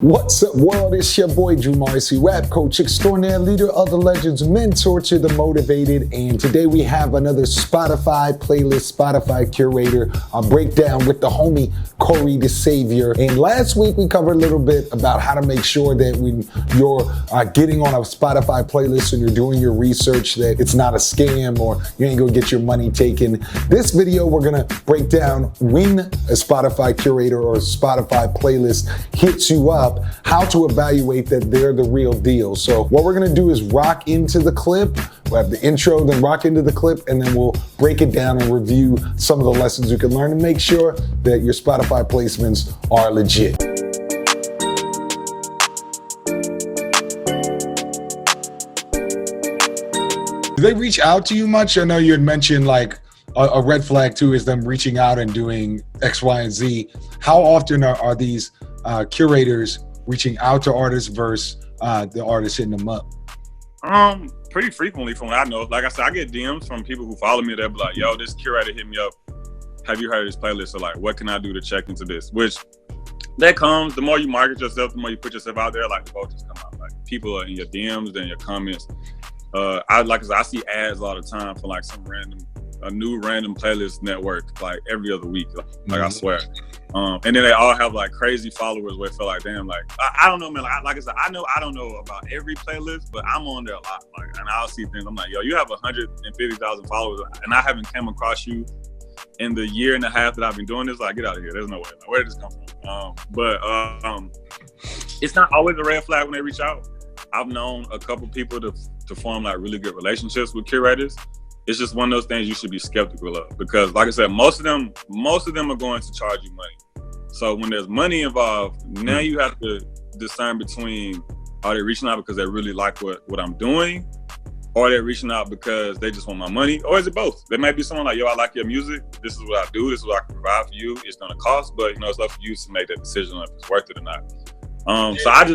What's up, world? It's your boy Drew Marcy, rap coach extraordinaire, leader of the legends, mentor to the motivated. And today we have another Spotify playlist, Spotify curator, a breakdown with the homie Kohrey the Savior. And last week we covered a little bit about how to make sure that when you're getting on a Spotify playlist and you're doing your research, that it's not a scam or you ain't gonna get your money taken. This video, we're gonna break down when a Spotify curator or a Spotify playlist hits you up, how to evaluate that they're the real deal. So what we're gonna do is rock into the clip. We'll have the intro, then rock into the clip, and then we'll break it down and review some of the lessons you can learn and make sure that your Spotify placements are legit. Do they reach out to you much? I know you had mentioned like a red flag too is them reaching out and doing X, Y, and Z. How often are these curators reaching out to artists versus the artists hitting them up? Pretty frequently from what I know. Like I said, I get DMs from people who follow me. They'll be like, yo, this curator hit me up. Have you heard of this playlist? Or like, what can I do to check into this? Which that comes, the more you market yourself, the more you put yourself out there, like the voters come out. Like people are in your DMs and your comments. I see ads all the time for like a new random playlist network, like every other week. Like I swear. And then they all have like crazy followers where it feel like, damn, like I don't know, man. Like I said, I don't know about every playlist, but I'm on there a lot. Like, and I'll see things. I'm like, yo, you have 150,000 followers, and I haven't come across you in the year and a half that I've been doing this. Like, get out of here. There's no way. Like, where did this come from? But it's not always a red flag when they reach out. I've known a couple people to form like really good relationships with curators. It's just one of those things you should be skeptical of, because like I said, most of them are going to charge you money. So when there's money involved, now you have to discern between, are they reaching out because they really like what I'm doing, or are they reaching out because they just want my money, or is it both? There might be someone like, yo, I like your music, this is what I do, this is what I can provide for you, it's gonna cost, but you know, it's up for you to make that decision if it's worth it or not. So I'm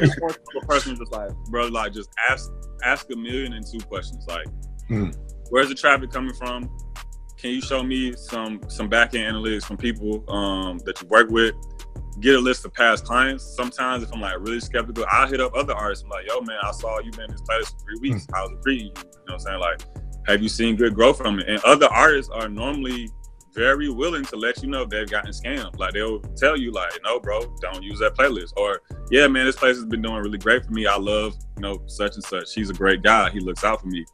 just more a person just like, bro, like just ask 1,002,000 questions. Like, where's the traffic coming from? Can you show me some back-end analytics from people that you work with? Get a list of past clients. Sometimes if I'm like really skeptical, I'll hit up other artists. I'm like, yo, man, I saw you been in this place for 3 weeks. How's it treating you? You know what I'm saying? Like, have you seen good growth from it? And other artists are normally very willing to let you know if they've gotten scammed. Like, they'll tell you like, no, bro, don't use that playlist. Or, yeah, man, this place has been doing really great for me. I love, such and such. He's a great guy. He looks out for me.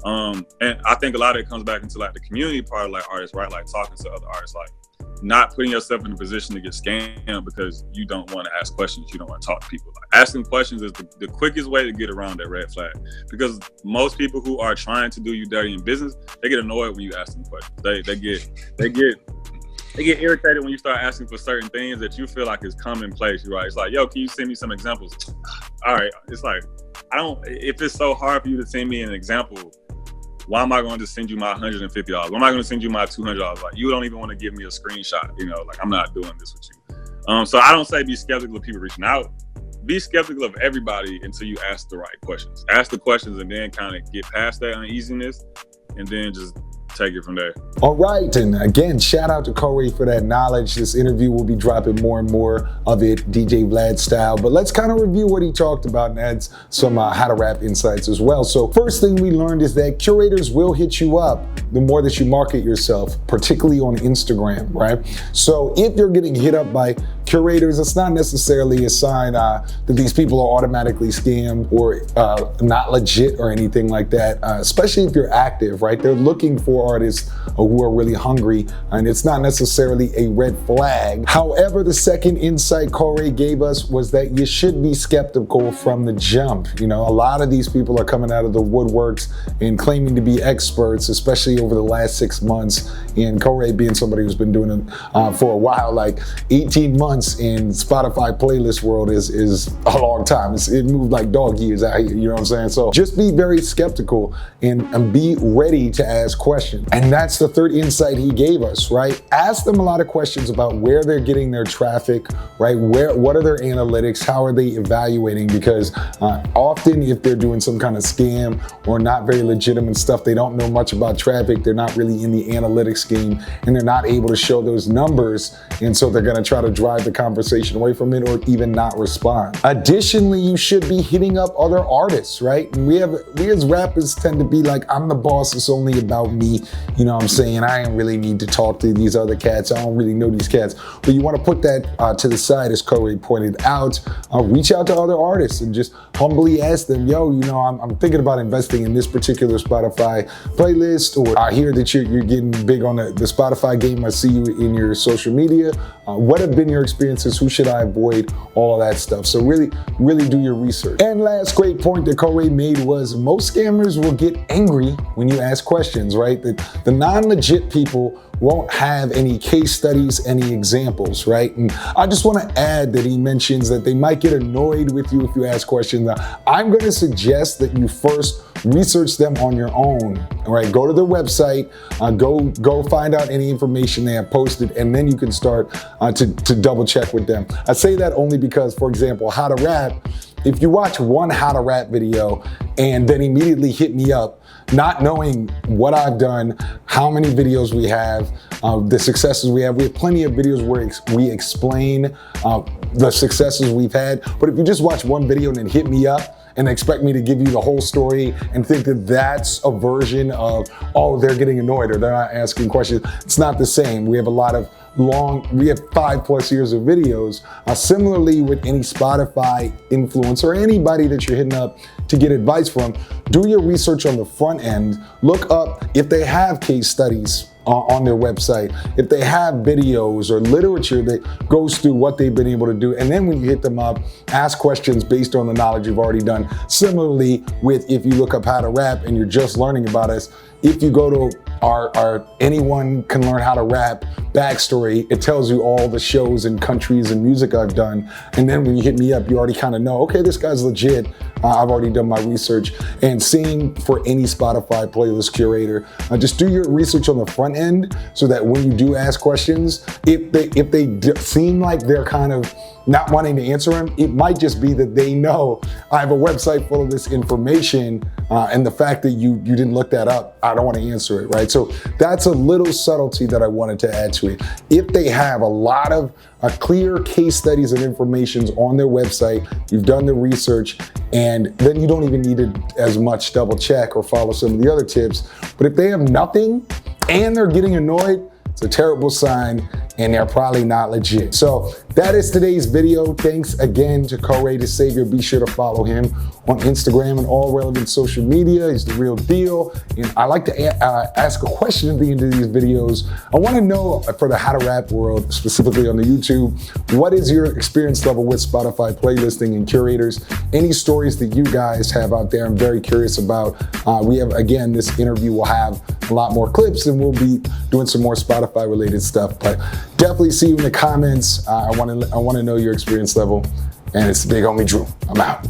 And I think a lot of it comes back into like the community part of like artists, right? Like talking to other artists, like not putting yourself in a position to get scammed because you don't want to ask questions. You don't want to talk to people. Like, asking questions is the quickest way to get around that red flag, because most people who are trying to do you dirty in business, they get annoyed when you ask them questions. They get irritated when you start asking for certain things that you feel like is commonplace, right? It's like, yo, can you send me some examples? All right. It's like, if it's so hard for you to send me an example, why am I going to send you my $150? Why am I going to send you my $200? Like, you don't even want to give me a screenshot, like I'm not doing this with you. So I don't say be skeptical of people reaching out. Be skeptical of everybody until you ask the right questions. Ask the questions and then kind of get past that uneasiness and then just take it from there. All right, and again, shout out to Kohrey for that knowledge. This interview will be dropping more and more of it, DJ Vlad style, but let's kind of review what he talked about and add some how to rap insights as well. So first thing we learned is that curators will hit you up the more that you market yourself, particularly on Instagram, right? So if you're getting hit up by curators, it's not necessarily a sign that these people are automatically scammed or not legit or anything like that, especially if you're active, right? They're looking for artists who are really hungry, and it's not necessarily a red flag. However, the second insight Kohrey gave us was that you should be skeptical from the jump. A lot of these people are coming out of the woodworks and claiming to be experts, especially over the last 6 months. And Kohrey, being somebody who's been doing it for a while, like 18 months in Spotify playlist world is a long time. It moved like dog years out here, you know what I'm saying? So just be very skeptical and be ready to ask questions. And that's the third insight he gave us, right? Ask them a lot of questions about where they're getting their traffic, right? What are their analytics? How are they evaluating? Because often if they're doing some kind of scam or not very legitimate stuff, they don't know much about traffic. They're not really in the analytics game, and they're not able to show those numbers And so they're gonna try to drive the conversation away from it or even not respond. Additionally, you should be hitting up other artists, right? And we as rappers tend to be like, I'm the boss, it's only about me. You know what I'm saying? I don't really need to talk to these other cats. I don't really know these cats. But you wanna put that to the side, as Kohrey pointed out. Reach out to other artists and just humbly ask them, yo, you know, I'm thinking about investing in this particular Spotify playlist, or I hear that you're getting big on the Spotify game. I see you in your social media. What have been your experiences? Who should I avoid? All that stuff. So really do your research. And last great point that Kohrey made was most scammers will get angry when you ask questions, right? The non-legit people won't have any case studies, any examples, right? And I just want to add that he mentions that they might get annoyed with you if you ask questions. Now, I'm going to suggest that you first research them on your own, all right? Go to their website, go find out any information they have posted, and then you can start to double check with them. I say that only because, for example, How to Rap, if you watch one How to Rap video and then immediately hit me up, not knowing what I've done, how many videos we have, the successes we have plenty of videos where we explain the successes we've had. But if you just watch one video and then hit me up and expect me to give you the whole story and think that that's a version of, oh, they're getting annoyed or they're not asking questions, it's not the same. We have a lot of we have 5+ years of videos. Similarly with any Spotify influencer or anybody that you're hitting up to get advice from, do your research on the front end. Look up if they have case studies on their website, if they have videos or literature that goes through what they've been able to do. And then when you hit them up, ask questions based on the knowledge you've already done. Similarly with if you look up How to Rap and you're just learning about us, if you go to our Anyone Can Learn How to Rap backstory, it tells you all the shows and countries and music I've done. And then when you hit me up, you already kind of know, okay, this guy's legit. I've already done my research. And same for any Spotify playlist curator. Just do your research on the front end so that when you do ask questions, if they seem like they're kind of not wanting to answer them, it might just be that they know I have a website full of this information, and the fact that you didn't look that up, I don't want to answer it, right? So that's a little subtlety that I wanted to add to it. If they have a lot of clear case studies and informations on their website, you've done the research, and then you don't even need to as much double check or follow some of the other tips. But if they have nothing and they're getting annoyed, it's a terrible sign, and they're probably not legit. So that is today's video. Thanks again to Kohrey the Savior. Be sure to follow him on Instagram and all relevant social media. He's the real deal. And I like to ask a question at the end of these videos. I want to know, for the How to Rap world, specifically on the YouTube, what is your experience level with Spotify playlisting and curators? Any stories that you guys have out there, I'm very curious about. We have, again, this interview will have a lot more clips, and we'll be doing some more Spotify related stuff. But definitely see you in the comments. I want to know your experience level. And it's Big Homie Drew. I'm out.